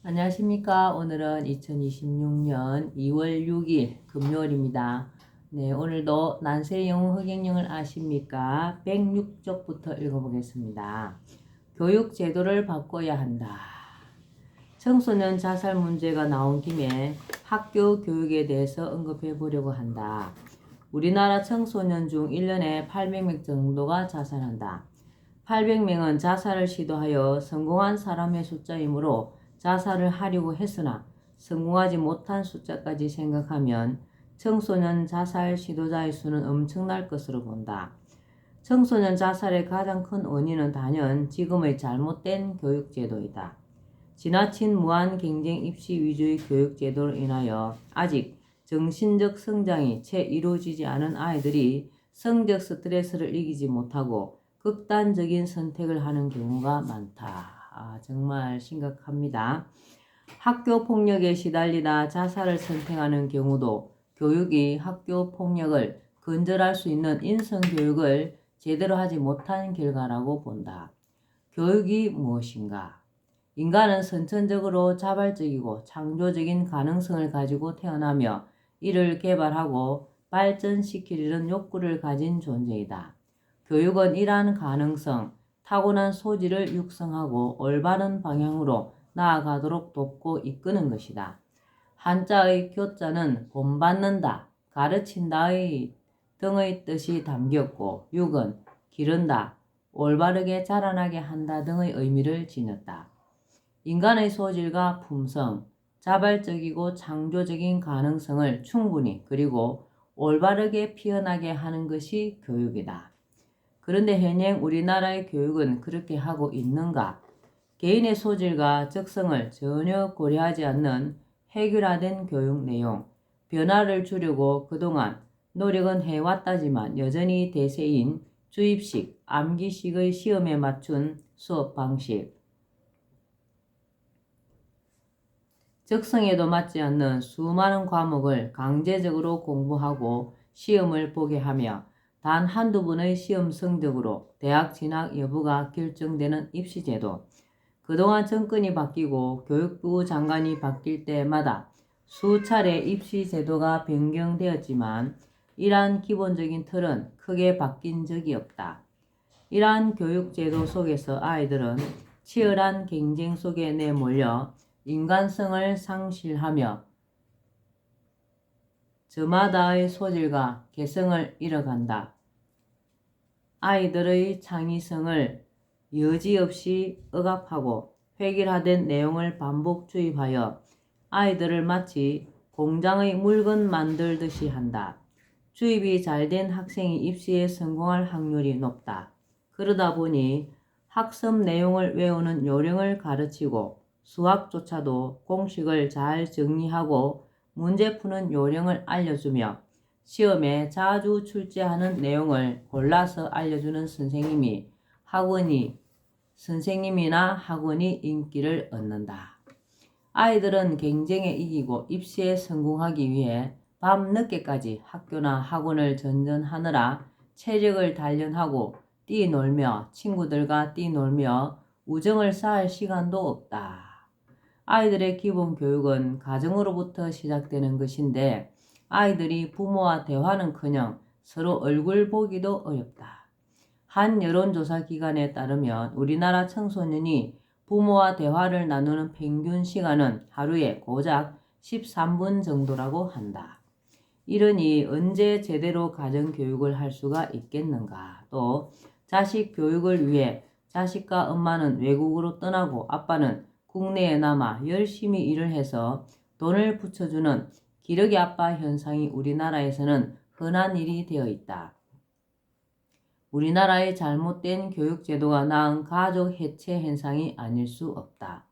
안녕하십니까. 오늘은 2026년 2월 6일 금요일입니다. 네, 오늘도 난세영 흑행령을 아십니까? 106쪽부터 읽어보겠습니다. 교육 제도를 바꿔야 한다. 청소년 자살 문제가 나온 김에 학교 교육에 대해서 언급해 보려고 한다. 우리나라 청소년 중 1년에 800명 정도가 자살한다. 800명은 자살을 시도하여 성공한 사람의 숫자이므로 자살을 하려고 했으나 성공하지 못한 숫자까지 생각하면 청소년 자살 시도자의 수는 엄청날 것으로 본다. 청소년 자살의 가장 큰 원인은 단연 지금의 잘못된 교육제도이다. 지나친 무한 경쟁 입시 위주의 교육제도로 인하여 아직 정신적 성장이 채 이루어지지 않은 아이들이 성적 스트레스를 이기지 못하고 극단적인 선택을 하는 경우가 많다. 정말 심각합니다. 학교 폭력에 시달리다 자살을 선택하는 경우도 교육이 학교 폭력을 근절할 수 있는 인성교육을 제대로 하지 못한 결과라고 본다. 교육이 무엇인가? 인간은 선천적으로 자발적이고 창조적인 가능성을 가지고 태어나며 이를 개발하고 발전시키려는 욕구를 가진 존재이다. 교육은 이러한 가능성, 타고난 소질을 육성하고 올바른 방향으로 나아가도록 돕고 이끄는 것이다. 한자의 교자는 본받는다, 가르친다의 등의 뜻이 담겼고 육은 기른다, 올바르게 자라나게 한다 등의 의미를 지녔다. 인간의 소질과 품성, 자발적이고 창조적인 가능성을 충분히 그리고 올바르게 피어나게 하는 것이 교육이다. 그런데 현행 우리나라의 교육은 그렇게 하고 있는가? 개인의 소질과 적성을 전혀 고려하지 않는 획일화된 교육 내용, 변화를 주려고 그동안 노력은 해왔다지만 여전히 대세인 주입식, 암기식의 시험에 맞춘 수업 방식, 적성에도 맞지 않는 수많은 과목을 강제적으로 공부하고 시험을 보게 하며 단 한두 번의 시험 성적으로 대학 진학 여부가 결정되는 입시제도. 그동안 정권이 바뀌고 교육부 장관이 바뀔 때마다 수차례 입시제도가 변경되었지만 이러한 기본적인 틀은 크게 바뀐 적이 없다. 이러한 교육제도 속에서 아이들은 치열한 경쟁 속에 내몰려 인간성을 상실하며 저마다의 소질과 개성을 잃어간다. 아이들의 창의성을 여지없이 억압하고 획일화된 내용을 반복 주입하여 아이들을 마치 공장의 물건 만들듯이 한다. 주입이 잘된 학생이 입시에 성공할 확률이 높다. 그러다 보니 학습 내용을 외우는 요령을 가르치고 수학조차도 공식을 잘 정리하고 문제 푸는 요령을 알려주며 시험에 자주 출제하는 내용을 골라서 알려주는 선생님이나 학원이 인기를 얻는다. 아이들은 경쟁에 이기고 입시에 성공하기 위해 밤 늦게까지 학교나 학원을 전전하느라 체력을 단련하고 친구들과 뛰놀며 우정을 쌓을 시간도 없다. 아이들의 기본 교육은 가정으로부터 시작되는 것인데 아이들이 부모와 대화는커녕 서로 얼굴 보기도 어렵다. 한 여론조사 기관에 따르면 우리나라 청소년이 부모와 대화를 나누는 평균 시간은 하루에 고작 13분 정도라고 한다. 이러니 언제 제대로 가정교육을 할 수가 있겠는가? 또 자식 교육을 위해 자식과 엄마는 외국으로 떠나고 아빠는 국내에 남아 열심히 일을 해서 돈을 붙여주는 기러기 아빠 현상이 우리나라에서는 흔한 일이 되어 있다. 우리나라의 잘못된 교육제도가 낳은 가족 해체 현상이 아닐 수 없다.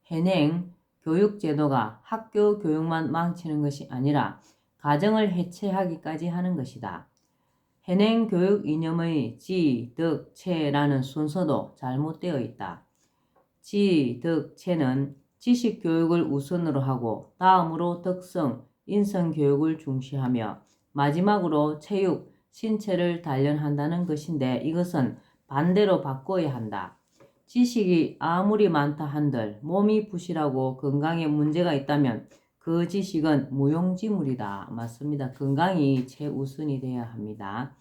현행 교육제도가 학교 교육만 망치는 것이 아니라 가정을 해체하기까지 하는 것이다. 현행 교육 이념의 지, 덕, 체라는 순서도 잘못되어 있다. 지, 덕, 체는 지식 교육을 우선으로 하고 다음으로 덕성, 인성 교육을 중시하며 마지막으로 체육, 신체를 단련한다는 것인데 이것은 반대로 바꿔야 한다. 지식이 아무리 많다 한들 몸이 부실하고 건강에 문제가 있다면 그 지식은 무용지물이다. 맞습니다. 건강이 최우선이 되어야 합니다.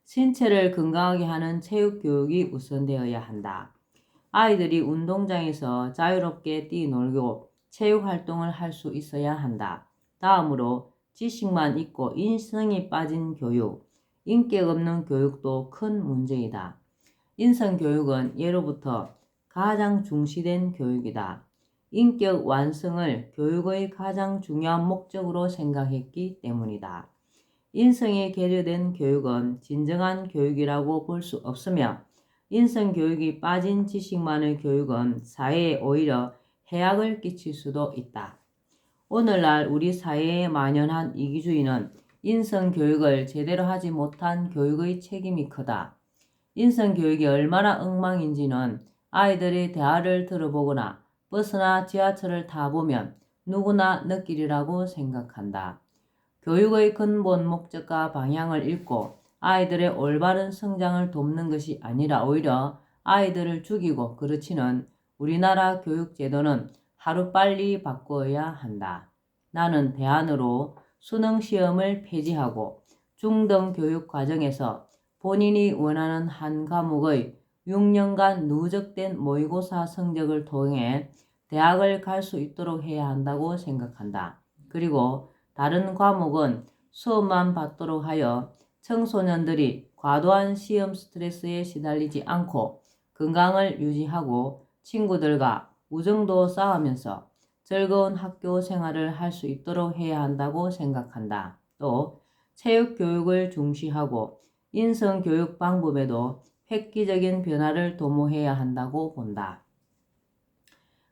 신체를 건강하게 하는 체육교육이 우선되어야 한다. 아이들이 운동장에서 자유롭게 뛰놀고 체육활동을 할 수 있어야 한다. 다음으로 지식만 있고 인성이 빠진 교육, 인격 없는 교육도 큰 문제이다. 인성교육은 예로부터 가장 중시된 교육이다. 인격 완성을 교육의 가장 중요한 목적으로 생각했기 때문이다. 인성이 계류된 교육은 진정한 교육이라고 볼 수 없으며 인성교육이 빠진 지식만의 교육은 사회에 오히려 해악을 끼칠 수도 있다. 오늘날 우리 사회에 만연한 이기주의는 인성교육을 제대로 하지 못한 교육의 책임이 크다. 인성교육이 얼마나 엉망인지는 아이들이 대화를 들어보거나 버스나 지하철을 타보면 누구나 느끼리라고 생각한다. 교육의 근본 목적과 방향을 잃고 아이들의 올바른 성장을 돕는 것이 아니라 오히려 아이들을 죽이고 그르치는 우리나라 교육제도는 하루빨리 바꾸어야 한다. 나는 대안으로 수능시험을 폐지하고 중등교육 과정에서 본인이 원하는 한 과목의 6년간 누적된 모의고사 성적을 통해 대학을 갈 수 있도록 해야 한다고 생각한다. 그리고 다른 과목은 수업만 받도록 하여 청소년들이 과도한 시험 스트레스에 시달리지 않고 건강을 유지하고 친구들과 우정도 쌓으면서 즐거운 학교 생활을 할 수 있도록 해야 한다고 생각한다. 또 체육교육을 중시하고 인성교육 방법에도 획기적인 변화를 도모해야 한다고 본다.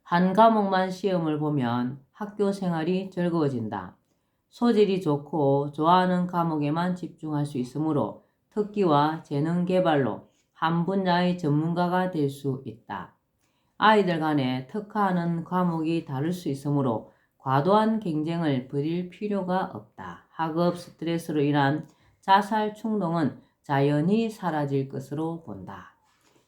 한 과목만 시험을 보면 학교 생활이 즐거워진다. 소질이 좋고 좋아하는 과목에만 집중할 수 있으므로 특기와 재능 개발로 한 분야의 전문가가 될 수 있다. 아이들 간에 특화하는 과목이 다를 수 있으므로 과도한 경쟁을 벌일 필요가 없다. 학업 스트레스로 인한 자살 충동은 자연히 사라질 것으로 본다.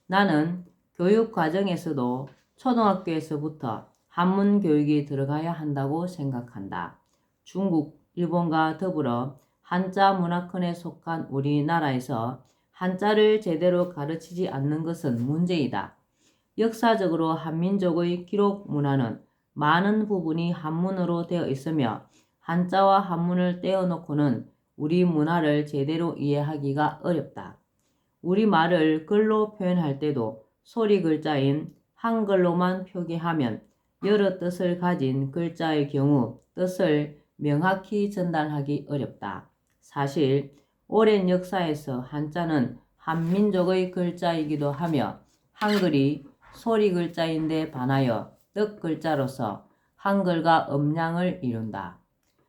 나는 교육 과정에서도 초등학교에서부터 한문 교육이 들어가야 한다고 생각한다. 중국, 일본과 더불어 한자 문화권에 속한 우리나라에서 한자를 제대로 가르치지 않는 것은 문제이다. 역사적으로 한민족의 기록 문화는 많은 부분이 한문으로 되어 있으며 한자와 한문을 떼어놓고는 우리 문화를 제대로 이해하기가 어렵다. 우리말을 글로 표현할 때도 소리 글자인 한글로만 표기하면 여러 뜻을 가진 글자의 경우 뜻을 명확히 전달하기 어렵다. 사실 오랜 역사에서 한자는 한민족의 글자이기도 하며 한글이 소리 글자인데 반하여 뜻 글자로서 한글과 음양을 이룬다.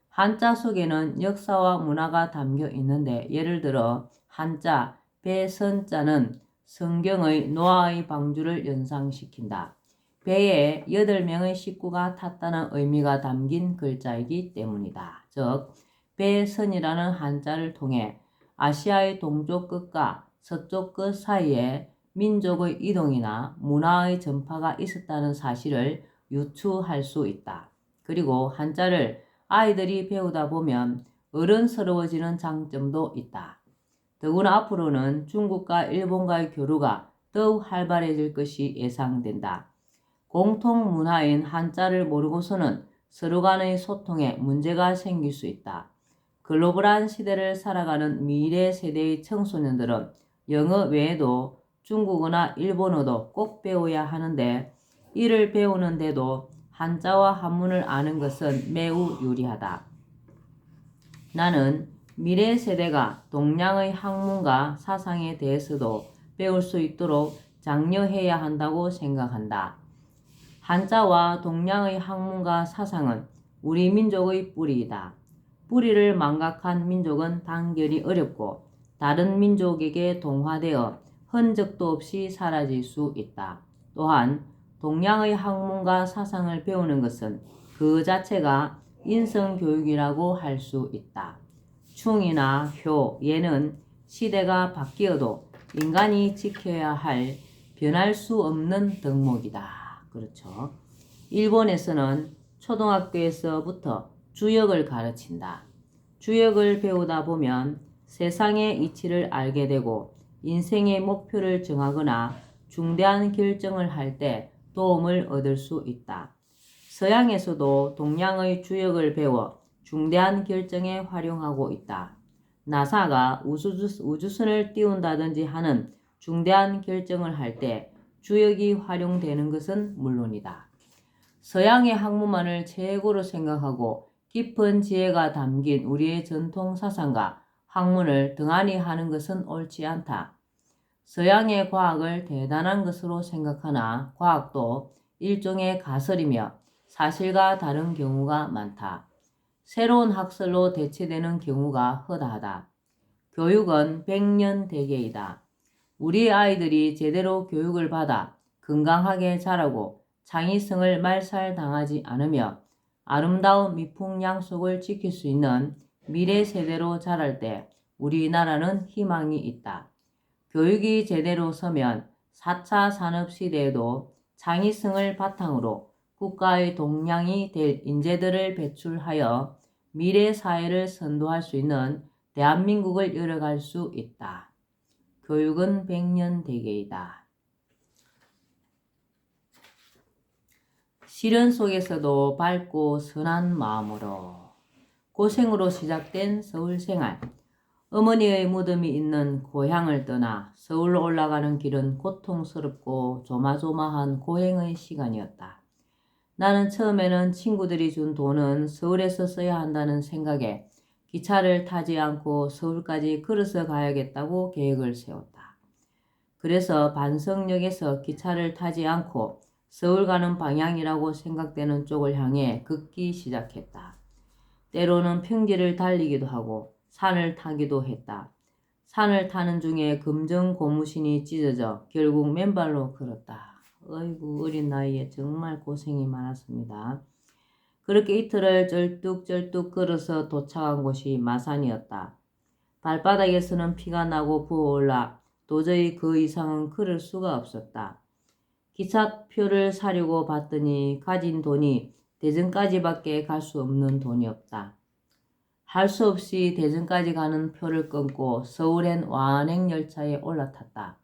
한자 속에는 역사와 문화가 담겨 있는데 예를 들어 한자 배선자는 성경의 노아의 방주를 연상시킨다. 배에 8명의 식구가 탔다는 의미가 담긴 글자이기 때문이다. 즉 배선이라는 한자를 통해 아시아의 동쪽 끝과 서쪽 끝 사이에 민족의 이동이나 문화의 전파가 있었다는 사실을 유추할 수 있다. 그리고 한자를 아이들이 배우다 보면 어른스러워지는 장점도 있다. 더구나 앞으로는 중국과 일본과의 교류가 더욱 활발해질 것이 예상된다. 공통 문화인 한자를 모르고서는 서로 간의 소통에 문제가 생길 수 있다. 글로벌한 시대를 살아가는 미래 세대의 청소년들은 영어 외에도 중국어나 일본어도 꼭 배워야 하는데 이를 배우는데도 한자와 한문을 아는 것은 매우 유리하다. 나는 미래 세대가 동양의 학문과 사상에 대해서도 배울 수 있도록 장려해야 한다고 생각한다. 한자와 동양의 학문과 사상은 우리 민족의 뿌리이다. 뿌리를 망각한 민족은 단결이 어렵고 다른 민족에게 동화되어 흔적도 없이 사라질 수 있다. 또한 동양의 학문과 사상을 배우는 것은 그 자체가 인성교육이라고 할 수 있다. 충이나 효, 예는 시대가 바뀌어도 인간이 지켜야 할 변할 수 없는 덕목이다. 그렇죠. 일본에서는 초등학교에서부터 주역을 가르친다. 주역을 배우다 보면 세상의 이치를 알게 되고 인생의 목표를 정하거나 중대한 결정을 할 때 도움을 얻을 수 있다. 서양에서도 동양의 주역을 배워 중대한 결정에 활용하고 있다. 나사가 우주선을 띄운다든지 하는 중대한 결정을 할 때 주역이 활용되는 것은 물론이다. 서양의 학문만을 최고로 생각하고 깊은 지혜가 담긴 우리의 전통 사상과 학문을 등한히 하는 것은 옳지 않다. 서양의 과학을 대단한 것으로 생각하나 과학도 일종의 가설이며 사실과 다른 경우가 많다. 새로운 학설로 대체되는 경우가 허다하다. 교육은 백년대계이다. 우리 아이들이 제대로 교육을 받아 건강하게 자라고 창의성을 말살당하지 않으며 아름다운 미풍양속을 지킬 수 있는 미래 세대로 자랄 때 우리나라는 희망이 있다. 교육이 제대로 서면 4차 산업시대에도 창의성을 바탕으로 국가의 동량이 될 인재들을 배출하여 미래 사회를 선도할 수 있는 대한민국을 열어갈 수 있다. 교육은 백년대계이다. 시련 속에서도 밝고 선한 마음으로 고생으로 시작된 서울 생활. 어머니의 무덤이 있는 고향을 떠나 서울로 올라가는 길은 고통스럽고 조마조마한 고행의 시간이었다. 나는 처음에는 친구들이 준 돈은 서울에서 써야 한다는 생각에 기차를 타지 않고 서울까지 걸어서 가야겠다고 계획을 세웠다. 그래서 반석역에서 기차를 타지 않고 서울 가는 방향이라고 생각되는 쪽을 향해 걷기 시작했다. 때로는 평지를 달리기도 하고 산을 타기도 했다. 산을 타는 중에 금정 고무신이 찢어져 결국 맨발로 걸었다. 어이구, 어린 나이에 정말 고생이 많았습니다. 그렇게 이틀을 쩔뚝쩔뚝 걸어서 도착한 곳이 마산이었다. 발바닥에서는 피가 나고 부어올라 도저히 그 이상은 걸을 수가 없었다. 기차표를 사려고 봤더니 가진 돈이 대전까지밖에 갈 수 없는 돈이 없다. 할 수 없이 대전까지 가는 표를 끊고 서울행 완행열차에 올라탔다.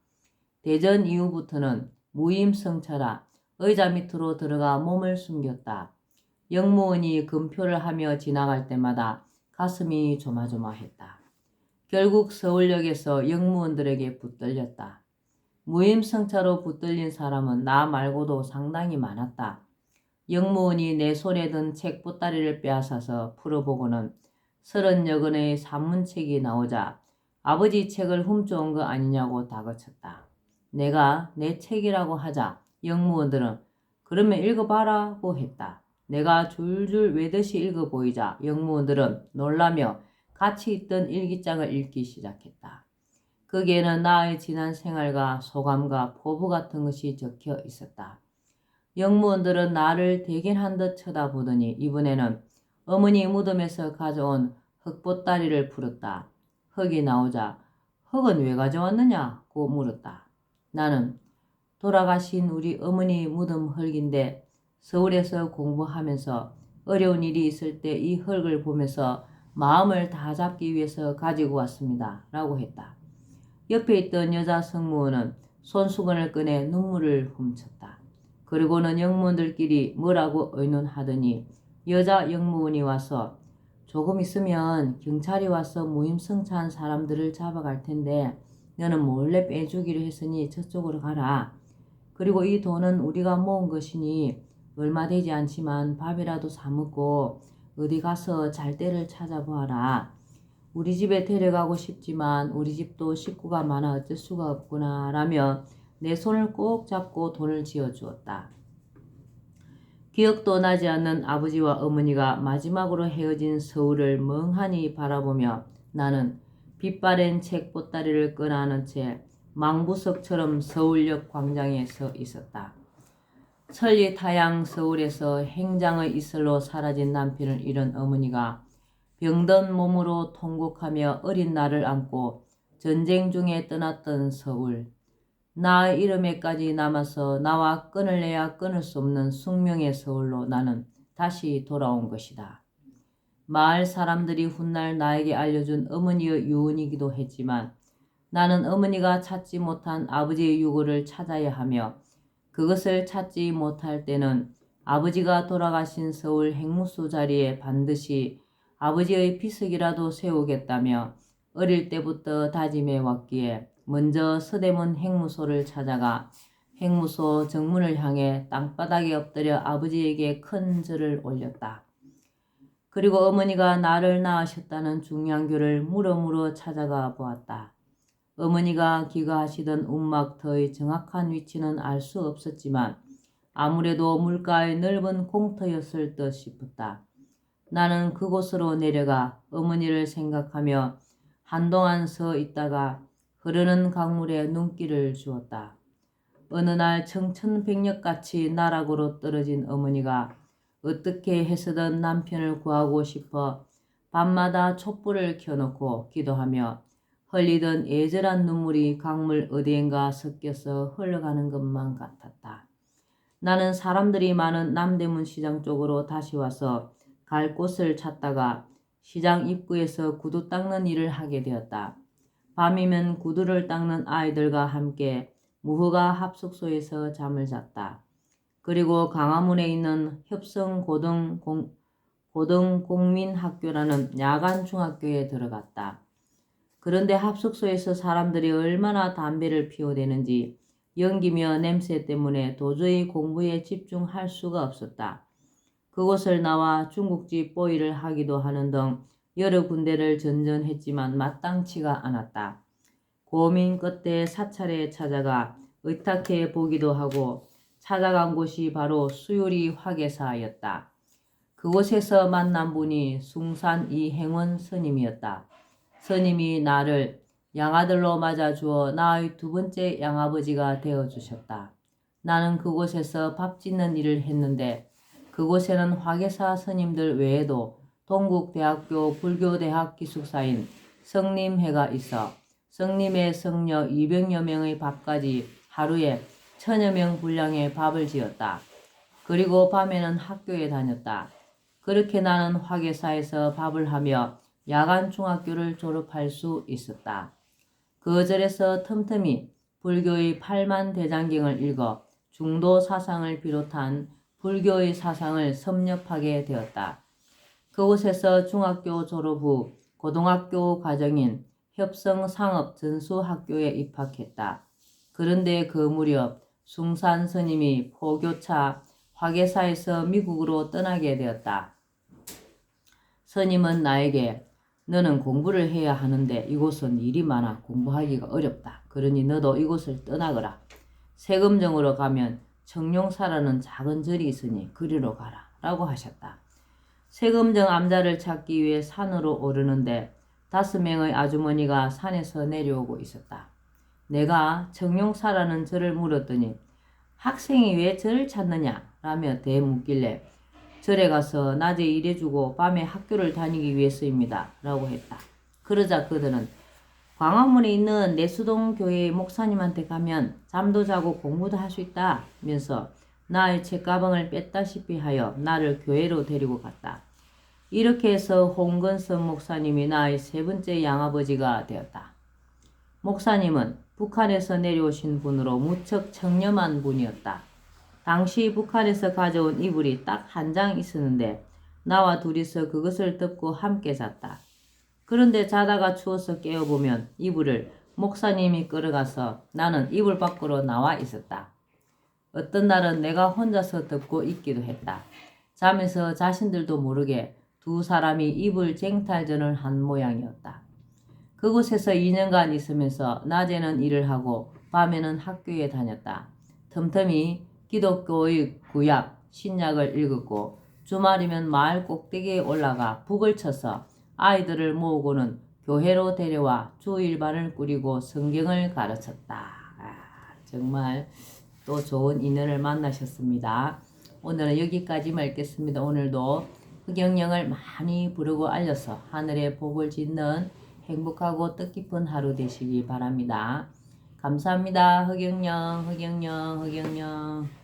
대전 이후부터는 무임승차라 의자 밑으로 들어가 몸을 숨겼다. 역무원이 금표를 하며 지나갈 때마다 가슴이 조마조마했다. 결국 서울역에서 역무원들에게 붙들렸다. 무임승차로 붙들린 사람은 나 말고도 상당히 많았다. 역무원이 내 손에 든 책 보따리를 빼앗아서 풀어보고는 30여권의 산문책이 나오자 아버지 책을 훔쳐온 거 아니냐고 다그쳤다. 내가 내 책이라고 하자 역무원들은 그러면 읽어봐라고 했다. 내가 줄줄 외듯이 읽어보이자 역무원들은 놀라며 같이 있던 일기장을 읽기 시작했다. 거기에는 나의 지난 생활과 소감과 포부 같은 것이 적혀 있었다. 역무원들은 나를 대견한 듯 쳐다보더니 이번에는 어머니 무덤에서 가져온 흙보따리를 풀었다. 흙이 나오자 흙은 왜 가져왔느냐고 물었다. 나는 돌아가신 우리 어머니 무덤 흙인데 서울에서 공부하면서 어려운 일이 있을 때 이 흙을 보면서 마음을 다 잡기 위해서 가지고 왔습니다. 라고 했다. 옆에 있던 여자 승무원은 손수건을 꺼내 눈물을 훔쳤다. 그리고는 역무원들끼리 뭐라고 의논하더니 여자 역무원이 와서 조금 있으면 경찰이 와서 무임승차한 사람들을 잡아갈 텐데 너는 몰래 빼주기로 했으니 저쪽으로 가라. 그리고 이 돈은 우리가 모은 것이니 얼마 되지 않지만 밥이라도 사 먹고 어디 가서 잘 데를 찾아보아라. 우리 집에 데려가고 싶지만 우리 집도 식구가 많아 어쩔 수가 없구나 라며 내 손을 꼭 잡고 돈을 쥐어주었다. 기억도 나지 않는 아버지와 어머니가 마지막으로 헤어진 서울을 멍하니 바라보며 나는 빛바랜 책 보따리를 꺼내는 채 망부석처럼 서울역 광장에 서 있었다. 천리타양 서울에서 행장의 이슬로 사라진 남편을 잃은 어머니가 병든 몸으로 통곡하며 어린 나를 안고 전쟁 중에 떠났던 서울. 나의 이름에까지 남아서 나와 끊을래야 끊을 수 없는 숙명의 서울로 나는 다시 돌아온 것이다. 마을 사람들이 훗날 나에게 알려준 어머니의 유언이기도 했지만 나는 어머니가 찾지 못한 아버지의 유골을 찾아야 하며 그것을 찾지 못할 때는 아버지가 돌아가신 서울 행무소 자리에 반드시 아버지의 비석이라도 세우겠다며 어릴 때부터 다짐해 왔기에 먼저 서대문 행무소를 찾아가 행무소 정문을 향해 땅바닥에 엎드려 아버지에게 큰 절을 올렸다. 그리고 어머니가 나를 낳으셨다는 중량교를 물어물어 찾아가 보았다. 어머니가 귀가하시던 움막터의 정확한 위치는 알 수 없었지만 아무래도 물가의 넓은 공터였을 듯 싶었다. 나는 그곳으로 내려가 어머니를 생각하며 한동안 서 있다가 흐르는 강물에 눈길을 주었다. 어느 날 청천백력같이 나락으로 떨어진 어머니가 어떻게 해서든 남편을 구하고 싶어 밤마다 촛불을 켜놓고 기도하며 흘리던 애절한 눈물이 강물 어디엔가 섞여서 흘러가는 것만 같았다. 나는 사람들이 많은 남대문 시장 쪽으로 다시 와서 갈 곳을 찾다가 시장 입구에서 구두 닦는 일을 하게 되었다. 밤이면 구두를 닦는 아이들과 함께 무허가 합숙소에서 잠을 잤다. 그리고 강화문에 있는 협성고등공민학교라는 야간 중학교에 들어갔다. 그런데 합숙소에서 사람들이 얼마나 담배를 피워대는지 연기며 냄새 때문에 도저히 공부에 집중할 수가 없었다. 그곳을 나와 중국집 보이를 하기도 하는 등 여러 군데를 전전했지만 마땅치가 않았다. 고민 끝에 사찰에 찾아가 의탁해 보기도 하고 찾아간 곳이 바로 수유리 화계사였다. 그곳에서 만난 분이 숭산 이행원 스님이었다. 스님이 나를 양아들로 맞아주어 나의 두 번째 양아버지가 되어주셨다. 나는 그곳에서 밥 짓는 일을 했는데 그곳에는 화계사 스님들 외에도 동국대학교 불교대학 기숙사인 성림회가 있어 성림의 성녀 200여 명의 밥까지 하루에 1000여 명 분량의 밥을 지었다. 그리고 밤에는 학교에 다녔다. 그렇게 나는 화계사에서 밥을 하며 야간 중학교를 졸업할 수 있었다. 그 절에서 틈틈이 불교의 8만 대장경을 읽어 중도 사상을 비롯한 불교의 사상을 섭렵하게 되었다. 그곳에서 중학교 졸업 후 고등학교 과정인 협성상업전수학교에 입학했다. 그런데 그 무렵 숭산 스님이 포교차 화계사에서 미국으로 떠나게 되었다. 스님은 나에게 너는 공부를 해야 하는데 이곳은 일이 많아 공부하기가 어렵다. 그러니 너도 이곳을 떠나거라. 세금정으로 가면 청룡사라는 작은 절이 있으니 그리로 가라 라고 하셨다. 세금정 암자를 찾기 위해 산으로 오르는데 5명의 아주머니가 산에서 내려오고 있었다. 내가 청룡사라는 절을 물었더니 학생이 왜 절을 찾느냐 라며 대묻길래 절에 가서 낮에 일해주고 밤에 학교를 다니기 위해서입니다 라고 했다. 그러자 그들은 광화문에 있는 내수동 교회의 목사님한테 가면 잠도 자고 공부도 할 수 있다 면서 나의 책가방을 뺐다시피 하여 나를 교회로 데리고 갔다. 이렇게 해서 홍건선 목사님이 나의 세 번째 양아버지가 되었다. 목사님은 북한에서 내려오신 분으로 무척 청렴한 분이었다. 당시 북한에서 가져온 이불이 딱 한 장 있었는데 나와 둘이서 그것을 덮고 함께 잤다. 그런데 자다가 추워서 깨어보면 이불을 목사님이 끌어가서 나는 이불 밖으로 나와 있었다. 어떤 날은 내가 혼자서 덮고 있기도 했다. 잠에서 자신들도 모르게 두 사람이 이불 쟁탈전을 한 모양이었다. 그곳에서 2년간 있으면서 낮에는 일을 하고 밤에는 학교에 다녔다. 틈틈이 기독교의 구약, 신약을 읽었고 주말이면 마을 꼭대기에 올라가 북을 쳐서 아이들을 모으고는 교회로 데려와 주일반을 꾸리고 성경을 가르쳤다. 정말 또 좋은 인연을 만나셨습니다. 오늘은 여기까지만 읽겠습니다. 오늘도 흑영령을 많이 부르고 알려서 하늘의 복을 짓는 행복하고 뜻깊은 하루 되시기 바랍니다. 감사합니다. 흑영령, 흑영령, 흑영령.